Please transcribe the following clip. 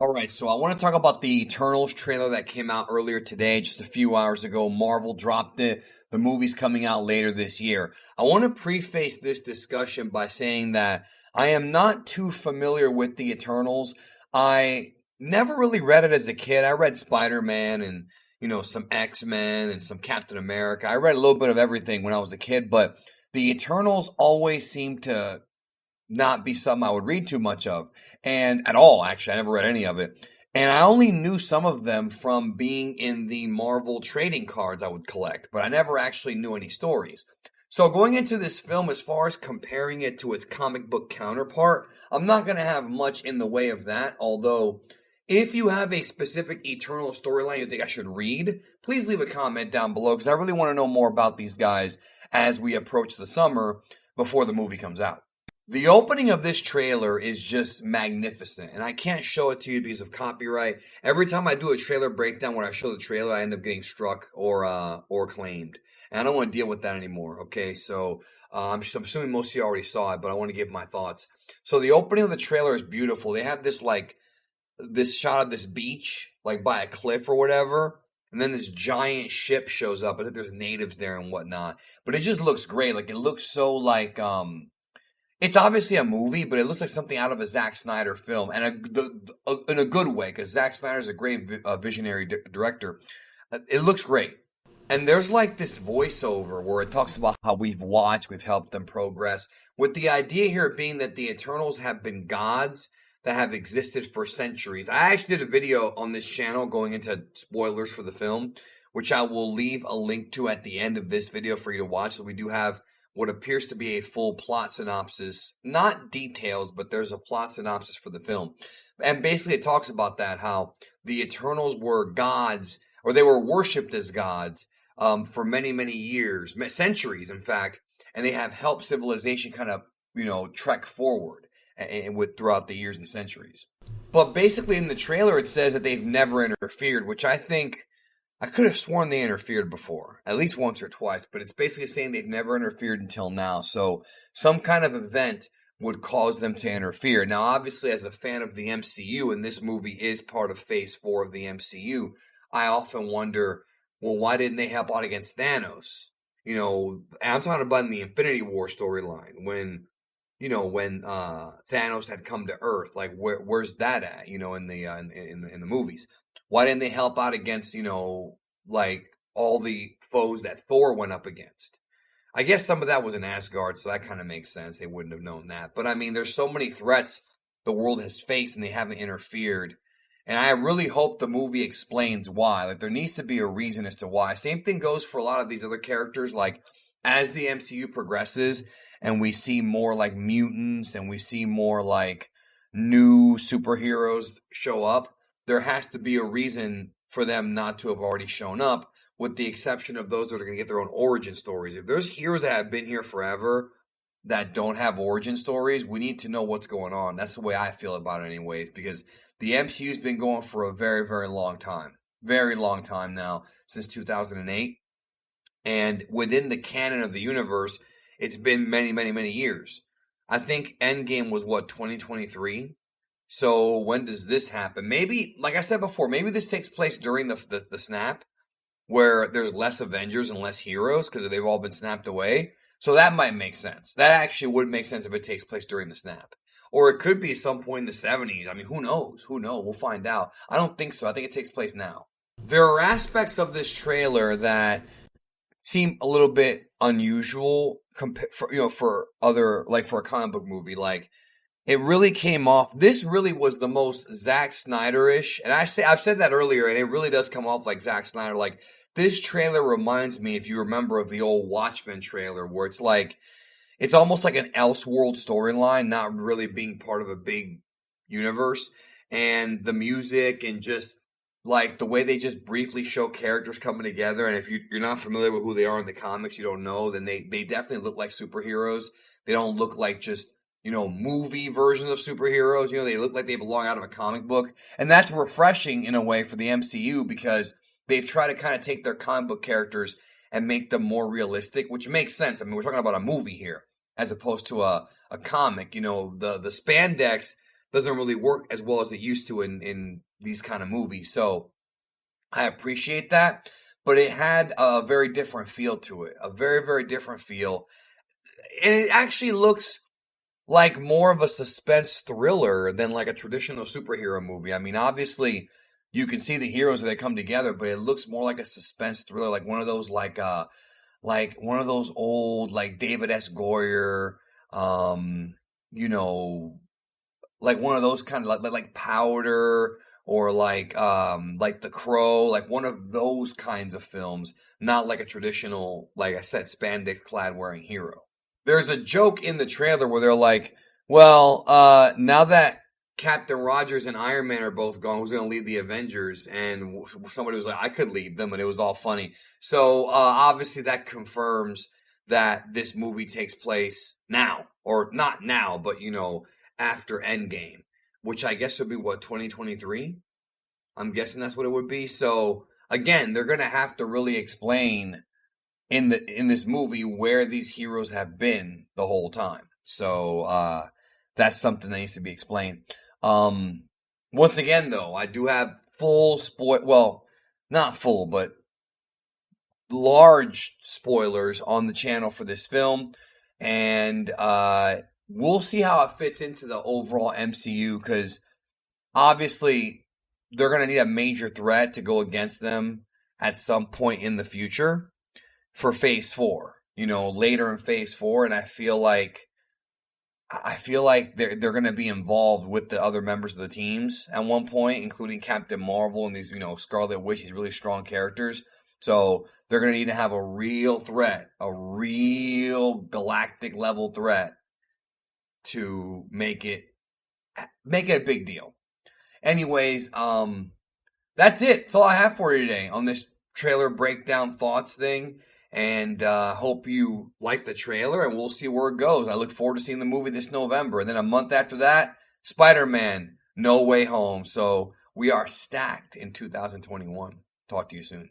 All right, so I want to talk about the Eternals trailer that came out earlier today, just a few hours ago. Marvel dropped it. The movie's coming out later this year. I want to preface this discussion by saying that I am not too familiar with the Eternals. I never really read it as a kid. I read Spider-Man and, some X-Men and some Captain America. I read a little bit of everything when I was a kid, but the Eternals always seemed to not be something I would read too much of. And at all, actually, I never read any of it. And I only knew some of them from being in the Marvel trading cards I would collect, but I never actually knew any stories. So going into this film, as far as comparing it to its comic book counterpart, I'm not going to have much in the way of that. Although, if you have a specific Eternal storyline you think I should read, please leave a comment down below because I really want to know more about these guys as we approach the summer before the movie comes out. The opening of this trailer is just magnificent, and I can't show it to you because of copyright. Every time I do a trailer breakdown where I show the trailer, I end up getting struck or claimed, and I don't want to deal with that anymore. Okay, so I'm assuming most of you already saw it, but I want to give my thoughts. So the opening of the trailer is beautiful. They have this shot of this beach, like by a cliff or whatever. And then this giant ship shows up. I think there's natives there and whatnot. But it just looks great. Like, it looks so like, it's obviously a movie, but it looks like something out of a Zack Snyder film, and in a good way, because Zack Snyder is a great visionary director. It looks great. And there's like this voiceover where it talks about how we've watched, we've helped them progress, with the idea here being that the Eternals have been gods that have existed for centuries. I actually did a video on this channel going into spoilers for the film, which I will leave a link to at the end of this video for you to watch. So we do have what appears to be a full plot synopsis, not details, but there's a plot synopsis for the film. And basically it talks about that, how the Eternals were gods, or they were worshipped as gods, for many, many years, centuries, in fact, and they have helped civilization kind of, trek forward with throughout the years and centuries. But basically in the trailer it says that they've never interfered, which I could have sworn they interfered before, at least once or twice, but it's basically saying they've never interfered until now. So some kind of event would cause them to interfere. Now, obviously, as a fan of the MCU, and this movie is part of Phase 4 of the MCU, I often wonder, well, why didn't they help out against Thanos? I'm talking about in the Infinity War storyline when Thanos had come to Earth. Like, where's that at? In the movies. Why didn't they help out against, like all the foes that Thor went up against? I guess some of that was in Asgard, so that kind of makes sense. They wouldn't have known that. But I mean, there's so many threats the world has faced and they haven't interfered. And I really hope the movie explains why. Like, there needs to be a reason as to why. Same thing goes for a lot of these other characters. Like, as the MCU progresses and we see more like mutants and we see more like new superheroes show up, there has to be a reason for them not to have already shown up, with the exception of those that are going to get their own origin stories. If there's heroes that have been here forever that don't have origin stories, we need to know what's going on. That's the way I feel about it anyways, because the MCU's been going for a very, very long time. Very long time now, since 2008. And within the canon of the universe, it's been many, many, many years. I think Endgame was 2023? So when does this happen? Maybe, like I said before, maybe this takes place during the snap, where there's less Avengers and less heroes because they've all been snapped away. So that might make sense. That actually would make sense if it takes place during the snap. Or it could be some point in the 70s. I mean, who knows? Who knows? We'll find out. I don't think so. I think it takes place now. There are aspects of this trailer that seem a little bit unusual for other, like for a comic book movie. Like, it really came off. This really was the most Zack Snyder-ish, and I've said that earlier, and it really does come off like Zack Snyder. Like, this trailer reminds me, if you remember, of the old Watchmen trailer, where it's almost like an Elseworld storyline, not really being part of a big universe, and the music and just like the way they just briefly show characters coming together. And if you're not familiar with who they are in the comics, you don't know, then they definitely look like superheroes. They don't look like just movie versions of superheroes. They look like they belong out of a comic book. And that's refreshing in a way for the MCU, because they've tried to kind of take their comic book characters and make them more realistic, which makes sense. I mean, we're talking about a movie here as opposed to a comic. The spandex doesn't really work as well as it used to in these kind of movies. So I appreciate that, but it had a very different feel to it, a very, very different feel. And it actually looks like more of a suspense thriller than like a traditional superhero movie. I mean, obviously you can see the heroes as they come together, but it looks more like a suspense thriller, like one of those like one of those old like David S. Goyer, um, you know, like one of those kind of like Powder or like The Crow, like one of those kinds of films, not like a traditional, like I said, spandex clad wearing hero. There's a joke in the trailer where they're like, well, now that Captain Rogers and Iron Man are both gone, who's going to lead the Avengers? And somebody was like, I could lead them, and it was all funny. So, obviously that confirms that this movie takes place now, or not now, but after Endgame, which I guess would be what, 2023? I'm guessing that's what it would be. So again, they're going to have to really explain in this movie where these heroes have been the whole time. So that's something that needs to be explained. Once again, though, I do have full well, not full, but large spoilers on the channel for this film, and we'll see how it fits into the overall MCU, because obviously they're going to need a major threat to go against them at some point in the future for Phase 4, later in Phase 4, and I feel like they're going to be involved with the other members of the teams at one point, including Captain Marvel and these Scarlet Witch, these really strong characters. So they're going to need to have a real threat, a real galactic level threat to make it a big deal. Anyways, that's it. That's all I have for you today on this trailer breakdown thoughts thing. And hope you like the trailer, and we'll see where it goes. I look forward to seeing the movie this November. And then a month after that, Spider-Man, No Way Home. So we are stacked in 2021. Talk to you soon.